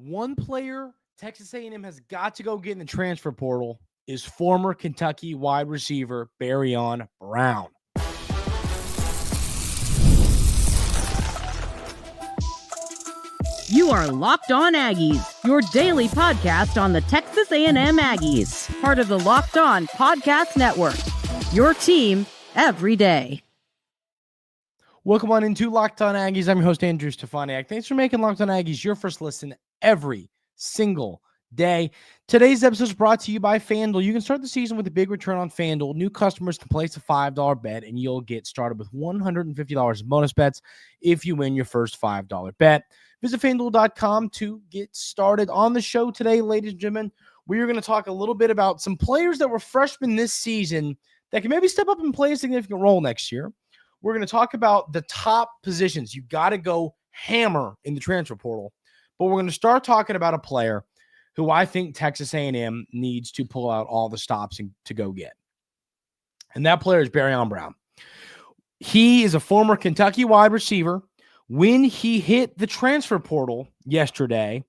One player Texas A&M has got to go get in the transfer portal is former Kentucky wide receiver Barion Brown. You are Locked On Aggies, your daily podcast on the Texas A&M Aggies, part of the Locked On Podcast Network, your team every day. Welcome on into Locked On Aggies. I'm your host, Andrew Stefaniak. Thanks for making Locked On Aggies your first listen every single day. Today's episode is brought to you by FanDuel. You can start the season with a big return on FanDuel. New customers can place a $5 bet, and you'll get started with $150 in bonus bets if you win your first $5 bet. Visit FanDuel.com to get started. On the show today, ladies and gentlemen, we are going to talk a little bit about some players that were freshmen this season that can maybe step up and play a significant role next year. We're going to talk about the top positions. You've got to go hammer in the transfer portal. But we're going to start talking about a player who I think Texas A&M needs to pull out all the stops to go get. And that player is Barion Brown. He is a former Kentucky wide receiver. When he hit the transfer portal yesterday,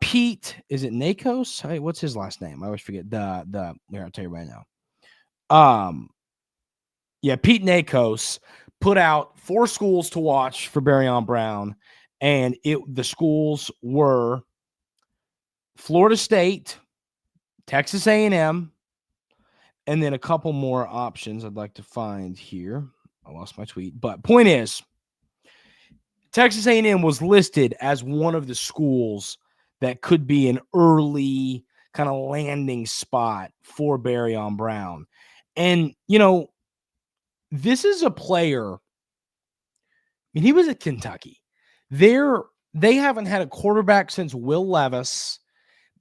Pete, is it Nakos? Hey, what's his last name? I always forget. Here, I'll tell you right now. Pete Nakos put out 4 schools to watch for Barion Brown, and the schools were Florida State, Texas A&M, and then a couple more options I'd like to find here. I lost my tweet, but point is, Texas A&M was listed as one of the schools that could be an early kind of landing spot for Barion Brown. And, this is a player, he was at Kentucky. They haven't had a quarterback since Will Levis.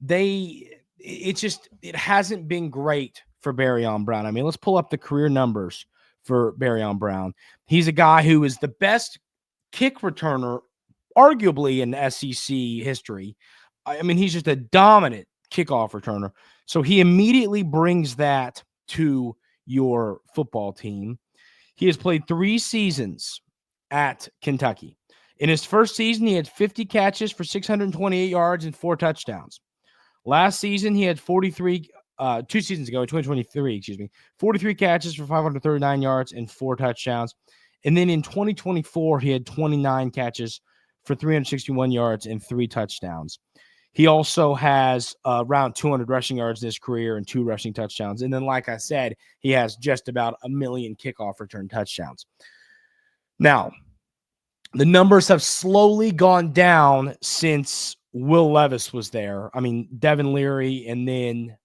It hasn't been great for Barion Brown. Let's pull up the career numbers for Barion Brown. He's a guy who is the best kick returner, arguably in SEC history. He's just a dominant kickoff returner. So he immediately brings that to your football team. He has played 3 seasons at Kentucky. In his first season, he had 50 catches for 628 yards and 4 touchdowns. Last season, he had 2 seasons ago, in 2023, 43 catches for 539 yards and 4 touchdowns. And then in 2024, he had 29 catches for 361 yards and 3 touchdowns. He also has around 200 rushing yards in his career and 2 rushing touchdowns. And then, like I said, he has just about 1 million kickoff return touchdowns. Now, the numbers have slowly gone down since Will Levis was there. Devin Leary and then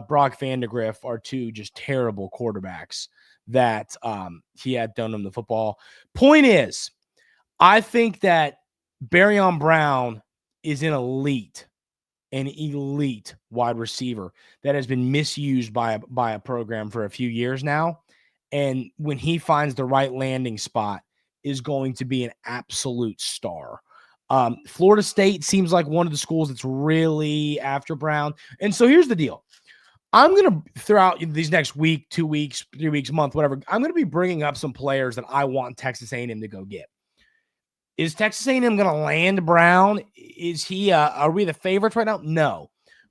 Brock Vandegrift are 2 just terrible quarterbacks that he had done on the football. Point is, I think that Barion Brown is an elite wide receiver that has been misused by a program for a few years now. And when he finds the right landing spot, is going to be an absolute star. Florida State seems like one of the schools that's really after Brown. And so here's the deal. I'm going to, throughout these next week, 2 weeks, 3 weeks, month, whatever, I'm going to be bringing up some players that I want Texas A&M to go get. Is Texas A&M going to land Brown? Is he? Are we the favorites right now? No.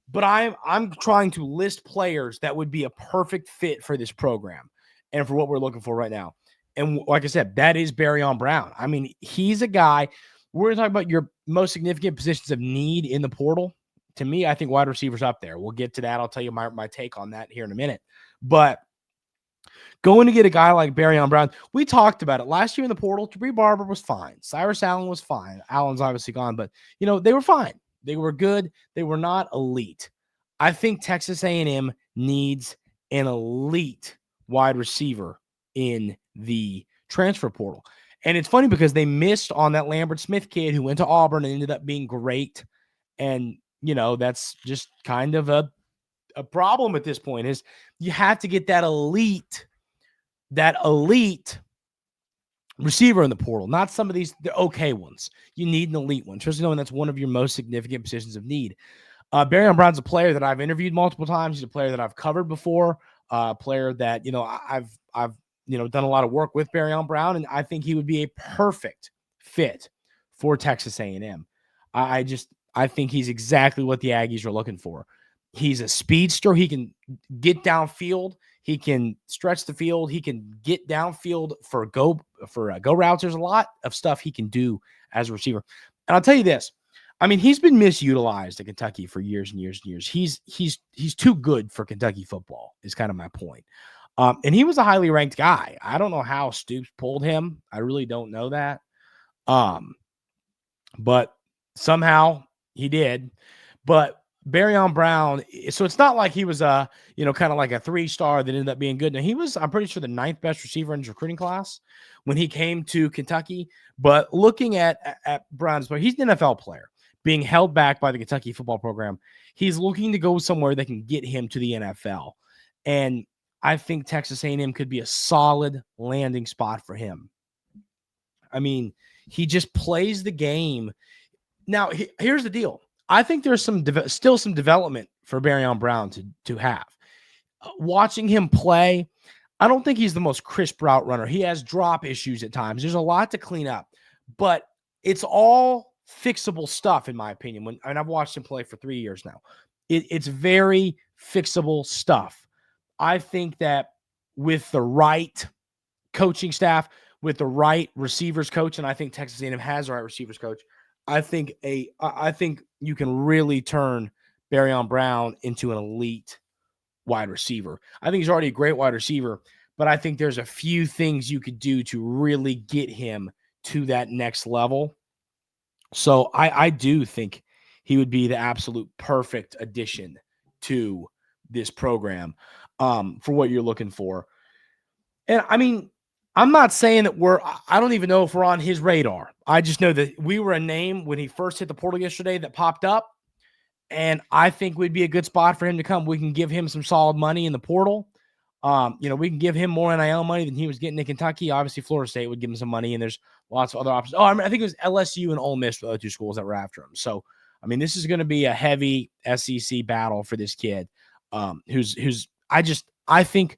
But I'm trying to list players that would be a perfect fit for this program and for what we're looking for right now. And like I said, that is Barion Brown. He's a guy. We're going to talk about your most significant positions of need in the portal. To me, I think wide receiver's up there. We'll get to that. I'll tell you my take on that here in a minute. But going to get a guy like Barion Brown, we talked about it last year in the portal. Jabri Barber was fine. Cyrus Allen was fine. Allen's obviously gone, but they were fine. They were good. They were not elite. I think Texas A&M needs an elite wide receiver in the transfer portal. And it's funny because they missed on that Lambert Smith kid who went to Auburn and ended up being great. And, that's just kind of a problem at this point is you have to get that elite receiver in the portal, not some of the okay ones. You need an elite one, especially knowing that's one of your most significant positions of need. Barion Brown's a player that I've interviewed multiple times. He's a player that I've covered before, a player that, I've done a lot of work with Barion Brown, and I think he would be a perfect fit for Texas A&M. I think he's exactly what the Aggies are looking for. He's a speedster. He can get downfield. He can stretch the field. He can get downfield for go routes. There's a lot of stuff he can do as a receiver. And I'll tell you this. I mean, he's been misutilized at Kentucky for years and years and years. He's too good for Kentucky football is kind of my point. And he was a highly ranked guy. I don't know how Stoops pulled him. I really don't know that. But somehow he did. But Barion Brown, so it's not like he was kind of like a 3-star that ended up being good. Now he was, I'm pretty sure, the 9th best receiver in his recruiting class when he came to Kentucky. But looking at Brown's play, he's an NFL player being held back by the Kentucky football program. He's looking to go somewhere that can get him to the NFL. And I think Texas A&M could be a solid landing spot for him. I mean, he just plays the game. Now, here's the deal. I think there's still some development for Barion Brown to have. Watching him play, I don't think he's the most crisp route runner. He has drop issues at times. There's a lot to clean up, but it's all fixable stuff, in my opinion. And I've watched him play for 3 years now. It's very fixable stuff. I think that with the right coaching staff, with the right receivers coach, and I think Texas A&M has the right receivers coach, I think you can really turn Barion Brown into an elite wide receiver. I think he's already a great wide receiver, but I think there's a few things you could do to really get him to that next level. So I do think he would be the absolute perfect addition to this program for what you're looking for. And I mean, I'm not saying that I don't even know if we're on his radar. I just know that we were a name when he first hit the portal yesterday that popped up. And I think we'd be a good spot for him to come. We can give him some solid money in the portal. We can give him more NIL money than he was getting in Kentucky. Obviously, Florida State would give him some money, and there's lots of other options. I think it was LSU and Ole Miss, the other two schools that were after him. So, I mean, this is going to be a heavy SEC battle for this kid. I think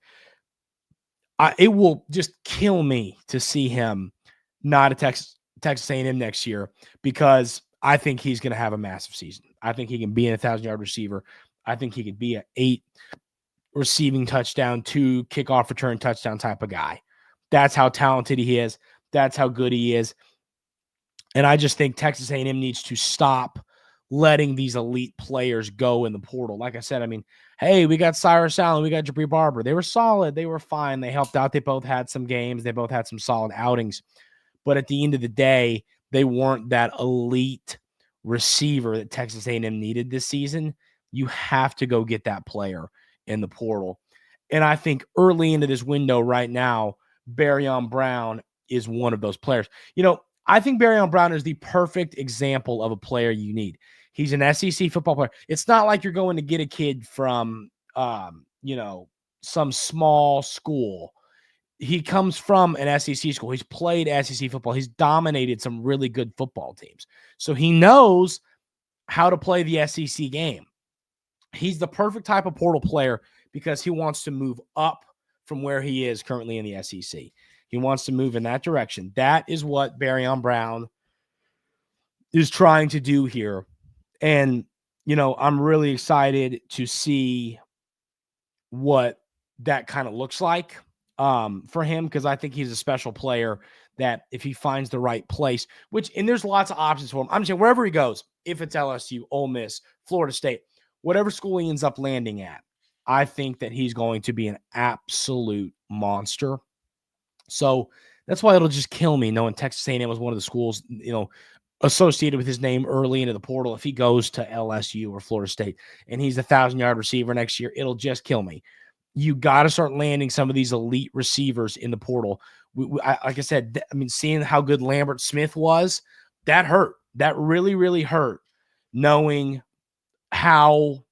it will just kill me to see him not at Texas A&M next year, because I think he's going to have a massive season. I think he can be an 1,000-yard receiver. I think he could be an 8 receiving touchdown, 2 kickoff return touchdown type of guy. That's how talented he is. That's how good he is. And I just think Texas A&M needs to stop letting these elite players go in the portal. Like I said, I mean, hey, we got Cyrus Allen, we got Jabri Barber. They were solid. They were fine. They helped out. They both had some games. They both had some solid outings. But at the end of the day, they weren't that elite receiver that Texas A&M needed this season. You have to go get that player in the portal. And I think early into this window right now, Barion Brown is one of those players. I think Barion Brown is the perfect example of a player you need. He's an SEC football player. It's not like you're going to get a kid from, some small school. He comes from an SEC school. He's played SEC football. He's dominated some really good football teams. So he knows how to play the SEC game. He's the perfect type of portal player because he wants to move up from where he is currently in the SEC. He wants to move in that direction. That is what Barion Brown is trying to do here. And, I'm really excited to see what that kind of looks like for him, because I think he's a special player that if he finds the right place, and there's lots of options for him. I'm saying wherever he goes, if it's LSU, Ole Miss, Florida State, whatever school he ends up landing at, I think that he's going to be an absolute monster. So that's why it'll just kill me knowing Texas A&M was one of the schools, associated with his name early into the portal. If he goes to LSU or Florida State and he's a 1,000-yard receiver next year, it'll just kill me. You got to start landing some of these elite receivers in the portal. Like I said, seeing how good Lambert Smith was, that hurt. That really, really hurt, knowing how,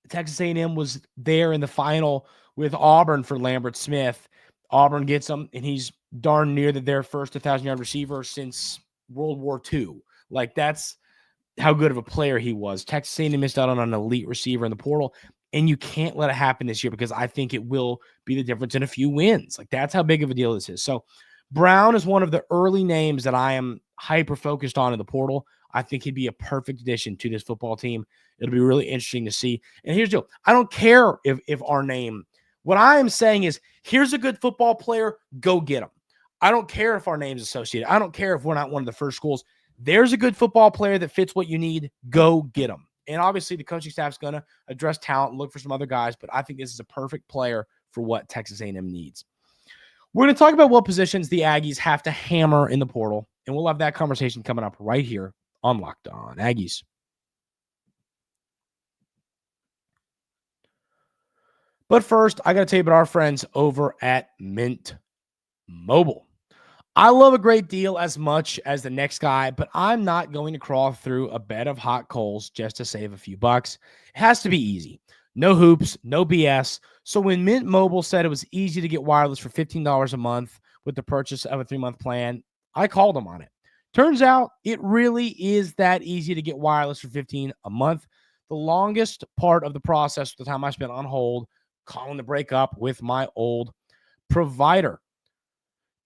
Texas A&M was there in the final with Auburn for Lambert Smith. Auburn gets him, and he's darn near their first 1,000-yard receiver since World War II. Like, that's how good of a player he was. Texas A&M missed out on an elite receiver in the portal, and you can't let it happen this year, because I think it will be the difference in a few wins. Like, that's how big of a deal this is. So Brown is one of the early names that I am hyper-focused on in the portal. I think he'd be a perfect addition to this football team. It'll be really interesting to see. And here's the deal. I don't care if our name – what I am saying is here's a good football player, go get him. I don't care if our name's associated. I don't care if we're not one of the first schools. There's a good football player that fits what you need, go get him. And obviously the coaching staff's going to address talent and look for some other guys, but I think this is a perfect player for what Texas A&M needs. We're going to talk about what positions the Aggies have to hammer in the portal, and we'll have that conversation coming up right here on Locked On Aggies. But first, I got to tell you about our friends over at Mint Mobile. I love a great deal as much as the next guy, but I'm not going to crawl through a bed of hot coals just to save a few bucks. It has to be easy. No hoops, no BS. So when Mint Mobile said it was easy to get wireless for $15 a month with the purchase of a 3-month plan, I called them on it. Turns out it really is that easy to get wireless for $15 a month. The longest part of the process was the time I spent on hold calling to break up with my old provider.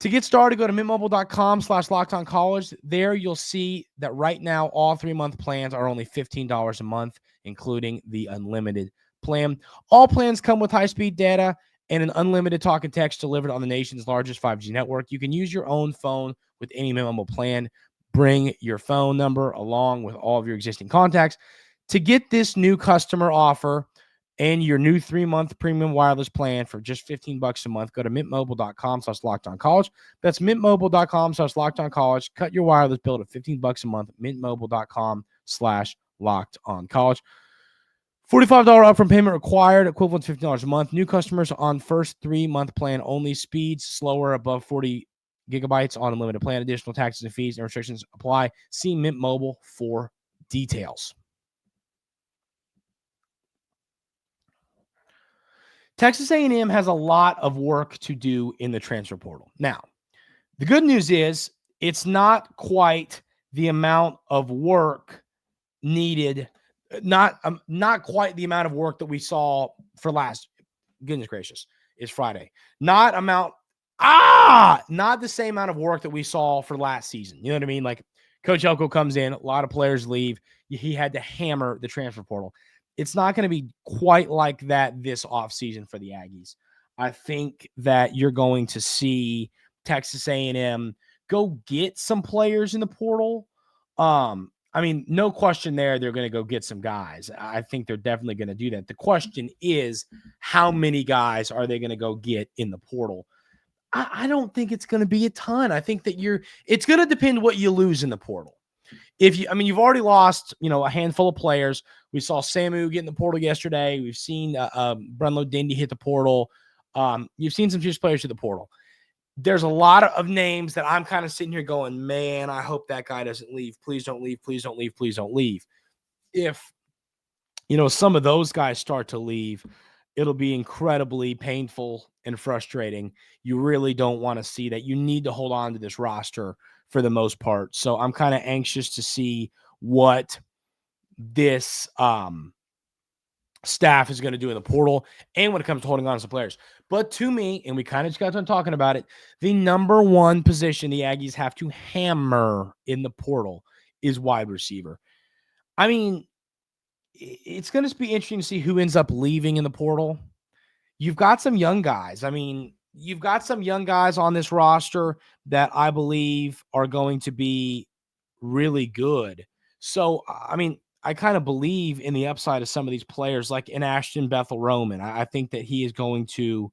To get started, go to mintmobile.com/lockedoncollege. There you'll see that right now all 3-month plans are only $15 a month, including the unlimited plan. All plans come with high-speed data and an unlimited talk and text delivered on the nation's largest 5G network. You can use your own phone with any Mint Mobile plan. Bring your phone number along with all of your existing contacts. To get this new customer offer and your new 3-month premium wireless plan for just $15 a month, go to mintmobile.com/lockedoncollege. That's mintmobile.com/lockedoncollege. Cut your wireless bill to $15 a month. mintmobile.com/lockedoncollege. $45 upfront payment required, equivalent to $15 a month. New customers on first 3-month plan only. Speeds slower above 40 gigabytes on unlimited plan. Additional taxes and fees and restrictions apply. See Mint Mobile for details. Texas A&M has a lot of work to do in the transfer portal. Now, the good news is it's not quite the amount of work needed, not quite the amount of work that we saw for last. Goodness gracious, it's Friday. Not the same amount of work that we saw for last season. You know what I mean? Like Coach Elko comes in, a lot of players leave. He had to hammer the transfer portal. It's not going to be quite like that this offseason for the Aggies. I think that you're going to see Texas A&M go get some players in the portal. I mean, no question there, they're going to go get some guys. I think they're definitely going to do that. The question is, how many guys are they going to go get in the portal? I don't think it's going to be a ton. I think that it's going to depend what you lose in the portal. You've already lost, a handful of players. We saw Samu get in the portal yesterday. We've seen Brunlow Dindy hit the portal. You've seen some huge players hit the portal. There's a lot of names that I'm kind of sitting here going, man, I hope that guy doesn't leave. Please don't leave. Please don't leave. Please don't leave. If, some of those guys start to leave, it'll be incredibly painful and frustrating. You really don't want to see that. You need to hold on to this roster for the most part. So I'm kind of anxious to see what this staff is going to do in the portal and when it comes to holding on to some players. But to me, and we kind of just got done talking about it, the number one position the Aggies have to hammer in the portal is wide receiver. I mean, it's going to be interesting to see who ends up leaving in the portal. You've got some young guys. You've got some young guys on this roster that I believe are going to be really good. So, I kind of believe in the upside of some of these players, like in Ashton Bethel-Roman. I think that he is going to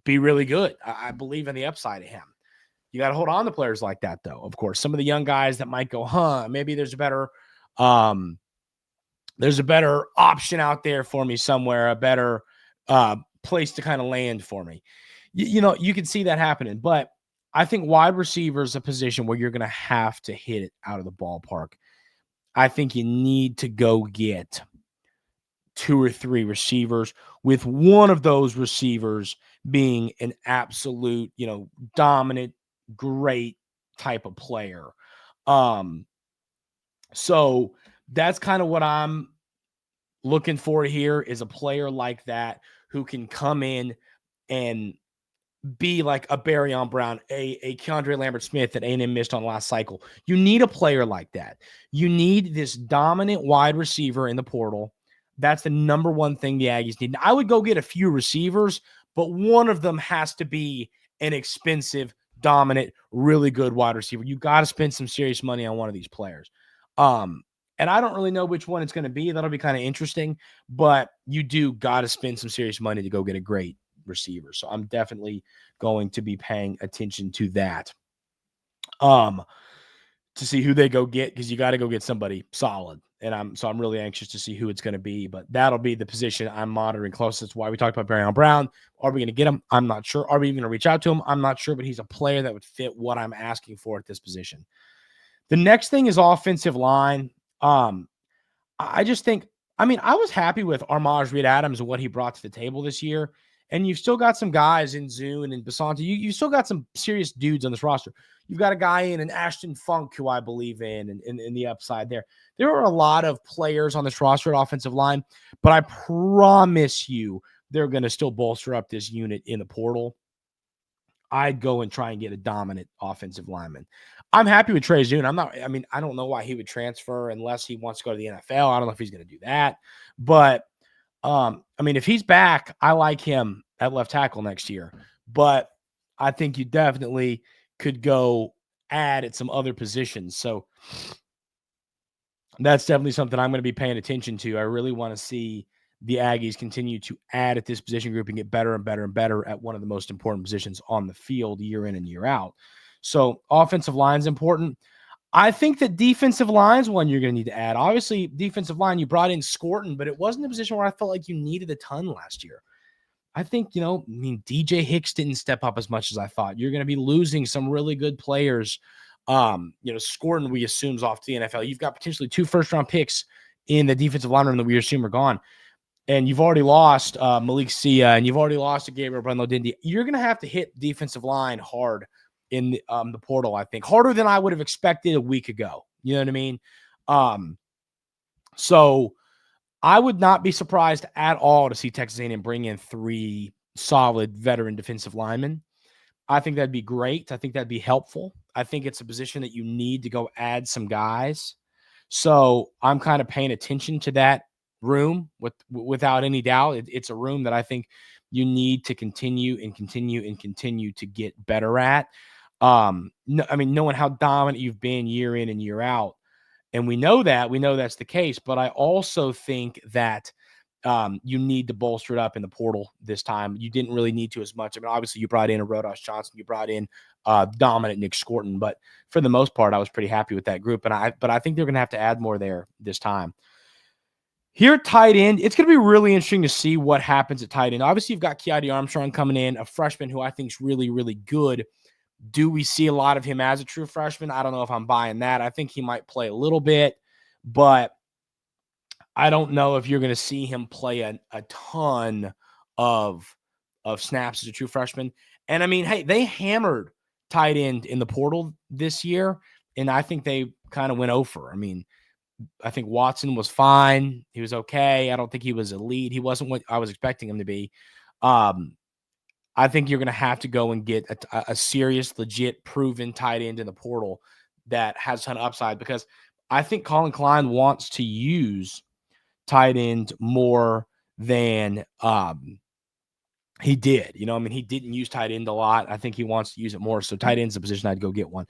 be really good. I believe in the upside of him. You got to hold on to players like that, though. Of course, some of the young guys that might go, maybe there's a better option out there for me somewhere, a better place to kind of land for me. You can see that happening, but I think wide receiver is a position where you're going to have to hit it out of the ballpark. I think you need to go get 2 or 3 receivers, with one of those receivers being an absolute, dominant, great type of player. So that's kind of what I'm looking for here, is a player like that who can come in and be like a Barion Brown, a Keandre Lambert-Smith that A&M missed on last cycle. You need a player like that. You need this dominant wide receiver in the portal. That's the number one thing the Aggies need. I would go get a few receivers, but one of them has to be an expensive, dominant, really good wide receiver. You got to spend some serious money on one of these players. And I don't really know which one it's going to be. That'll be kind of interesting, but you do got to spend some serious money to go get a great receiver. So I'm definitely going to be paying attention to that. To see who they go get, because you got to go get somebody solid. And I'm really anxious to see who it's going to be, but that'll be the position I'm monitoring closest. That's why we talked about Barion Brown. Are we going to get him? I'm not sure. Are we even going to reach out to him? I'm not sure, but he's a player that would fit what I'm asking for at this position. The next thing is offensive line. I just think, I was happy with Armaj Reed-Adams and what he brought to the table this year. And you've still got some guys in Zune and Basanta. You've still got some serious dudes on this roster. You've got a guy in an Ashton Funk who I believe in the upside there. There are a lot of players on this roster at offensive line, but I promise you they're going to still bolster up this unit in the portal. I'd go and try and get a dominant offensive lineman. I'm happy with Trey Zune. I don't know why he would transfer unless he wants to go to the NFL. I don't know if he's going to do that. But, if he's back, I like him at left tackle next year. But I think you definitely could go add at some other positions. So that's definitely something I'm going to be paying attention to. I really want to see the Aggies continue to add at this position group and get better and better and better at one of the most important positions on the field year in and year out. So offensive line is important. I think that defensive line is one you're going to need to add. Obviously, defensive line, you brought in Scorton, but it wasn't a position where I felt like you needed a ton last year. I think, DJ Hicks didn't step up as much as I thought. You're going to be losing some really good players. Scorton, we assume, is off to the NFL. You've got potentially 2 first-round picks in the defensive line room that we assume are gone. And you've already lost Malik Sia, and you've already lost to Gabriel Brunlow-Dindy. You're going to have to hit defensive line hard in the portal, I think. Harder than I would have expected a week ago. You know what I mean? So I would not be surprised at all to see Texas A&M bring in 3 solid veteran defensive linemen. I think that'd be great. I think that'd be helpful. I think it's a position that you need to go add some guys. So I'm kind of paying attention to that room without any doubt. It's a room that I think you need to continue to get better at. Knowing how dominant you've been year in and year out. And we know that's the case, but I also think that you need to bolster it up in the portal this time. You didn't really need to as much. Obviously you brought in a Rodas Johnson, you brought in dominant Nick Scorton, but for the most part, I was pretty happy with that group. But I think they're going to have to add more there this time. Here at tight end, it's going to be really interesting to see what happens at tight end. Obviously, you've got Keide Armstrong coming in, a freshman who I think is really, really good. Do we see a lot of him as a true freshman? I don't know if I'm buying that. I think he might play a little bit, but I don't know if you're going to see him play a ton of snaps as a true freshman. And hey, they hammered tight end in the portal this year, and I think they kind of went over. I think Watson was fine. He was okay. I don't think he was elite. He wasn't what I was expecting him to be. I think you're going to have to go and get a serious, legit, proven tight end in the portal that has a ton of upside, because I think Colin Klein wants to use tight end more than he did. He didn't use tight end a lot. I think he wants to use it more. So tight end's a position I'd go get one.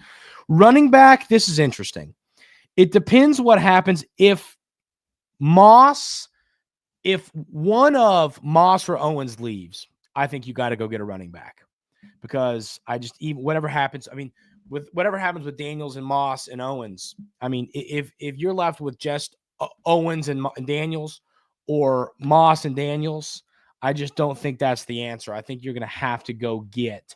Running back, this is interesting. It depends what happens if one of Moss or Owens leaves. I think you got to go get a running back, because whatever happens, with whatever happens with Daniels and Moss and Owens, if you're left with just Owens and Daniels, or Moss and Daniels, I just don't think that's the answer. I think you're going to have to go get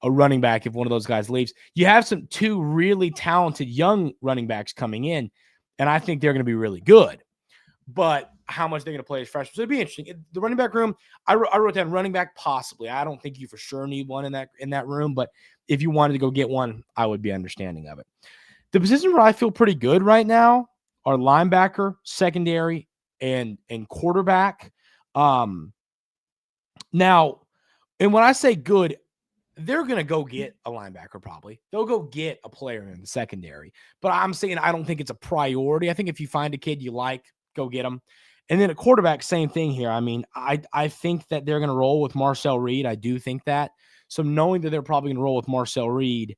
a running back if one of those guys leaves. You have 2 really talented young running backs coming in, and I think they're going to be really good. But how much they're going to play as freshmen. So it'd be interesting. The running back room, I wrote down running back possibly. I don't think you for sure need one in that room, but if you wanted to go get one, I would be understanding of it. The position where I feel pretty good right now are linebacker, secondary, and quarterback. Now, and when I say good, they're going to go get a linebacker probably. They'll go get a player in the secondary. But I'm saying I don't think it's a priority. I think if you find a kid you like, go get him. And then a quarterback, same thing here. I mean, I think that they're going to roll with Marcel Reed. I do think that. So knowing that they're probably going to roll with Marcel Reed,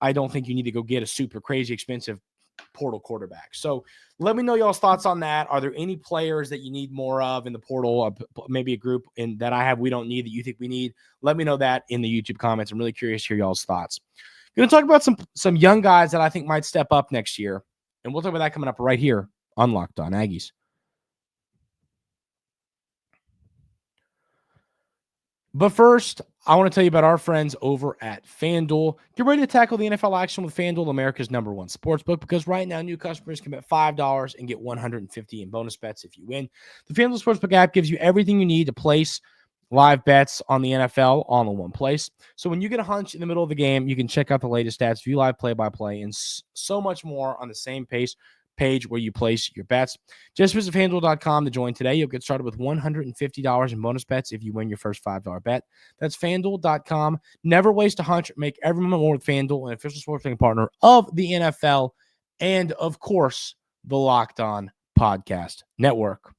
I don't think you need to go get a super crazy expensive portal quarterback. So let me know y'all's thoughts on that. Are there any players that you need more of in the portal? Maybe a group that I have we don't need that you think we need? Let me know that in the YouTube comments. I'm really curious to hear y'all's thoughts. Going to talk about some young guys that I think might step up next year, and we'll talk about that coming up right here on Locked On Aggies. But first, I want to tell you about our friends over at FanDuel. Get ready to tackle the NFL action with FanDuel, America's #1 sportsbook, because right now new customers can bet $5 and get $150 in bonus bets if you win. The FanDuel Sportsbook app gives you everything you need to place live bets on the NFL all in one place. So when you get a hunch in the middle of the game, you can check out the latest stats, view live play-by-play, and so much more on the same page where you place your bets. Just visit FanDuel.com to join today. You'll get started with $150 in bonus bets if you win your first $5 bet. That's FanDuel.com. Never waste a hunch. Make every moment more with FanDuel, an official sports betting partner of the NFL and, of course, the Locked On Podcast Network.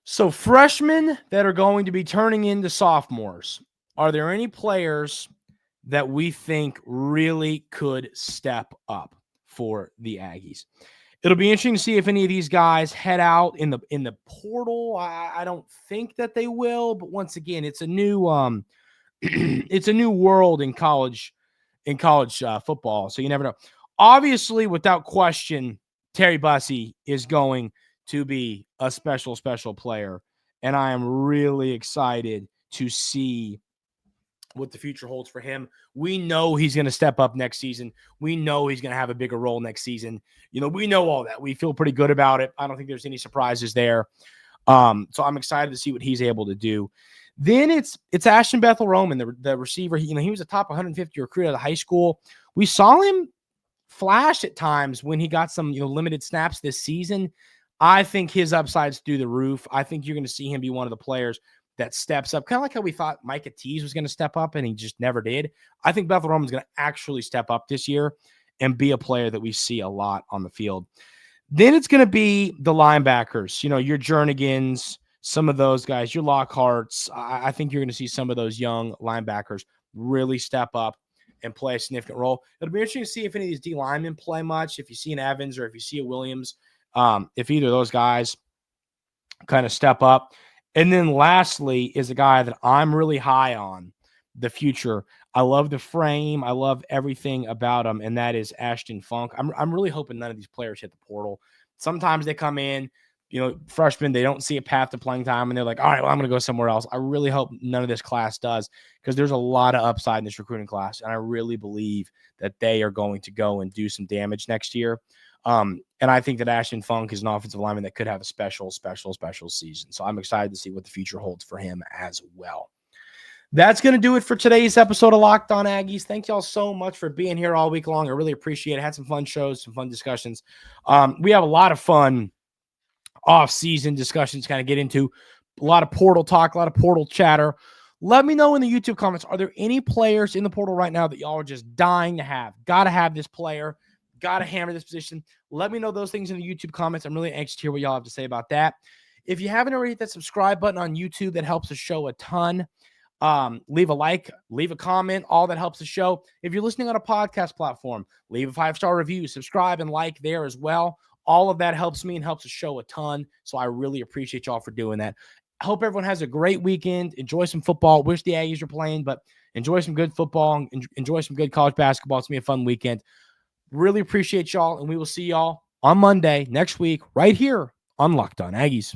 So freshmen that are going to be turning into sophomores, are there any players that we think really could step up for the Aggies? It'll be interesting to see if any of these guys head out in the portal. I don't think that they will, but once again, it's a new it's a new world in college football, so you never know. Obviously, without question, Terry Bussey is going to be a special player, and I am really excited to see what the future holds for him. We know he's going to step up next season. We know he's going to have a bigger role next season. We know all that. We feel pretty good about it. I don't think there's any surprises there. So I'm excited to see what he's able to do. Then it's Ashton Bethel-Roman, the receiver. He was a top 150 recruit out of high school. We saw him flash at times when he got some limited snaps this season. I think his upside's through the roof. I think you're going to see him be one of the players that steps up, kind of like how we thought Micah Tease was going to step up, and he just never did. I think Bethel-Roman's going to actually step up this year and be a player that we see a lot on the field. Then it's going to be the linebackers, your Jernigans, some of those guys, your Lockharts. I think you're going to see some of those young linebackers really step up and play a significant role. It'll be interesting to see if any of these D linemen play much, if you see an Evans or if you see a Williams, if either of those guys kind of step up. And then lastly is a guy that I'm really high on the future. I love the frame. I love everything about him, and that is Ashton Funk. I'm really hoping none of these players hit the portal. Sometimes they come in, freshmen, they don't see a path to playing time, and they're like, all right, well, I'm going to go somewhere else. I really hope none of this class does, because there's a lot of upside in this recruiting class, and I really believe that they are going to go and do some damage next year. And I think that Ashton Funk is an offensive lineman that could have a special season. So I'm excited to see what the future holds for him as well. That's going to do it for today's episode of Locked On Aggies. Thank y'all so much for being here all week long. I really appreciate it. Had some fun shows, some fun discussions. We have a lot of fun off-season discussions to kind of get into. A lot of portal talk, a lot of portal chatter. Let me know in the YouTube comments, are there any players in the portal right now that y'all are just dying to have? Got to have this player. Got to hammer this position. Let me know those things in the YouTube comments. I'm really anxious to hear what y'all have to say about that. If you haven't already hit that subscribe button on YouTube, that helps the show a ton. Leave a like, leave a comment. All that helps the show. If you're listening on a podcast platform, leave a 5-star review, subscribe and like there as well. All of that helps me and helps the show a ton. So I really appreciate y'all for doing that. I hope everyone has a great weekend. Enjoy some football. Wish the Aggies were playing, but enjoy some good football. Enjoy some good college basketball. It's going to be a fun weekend. Really appreciate y'all, and we will see y'all on Monday next week right here on Locked On Aggies.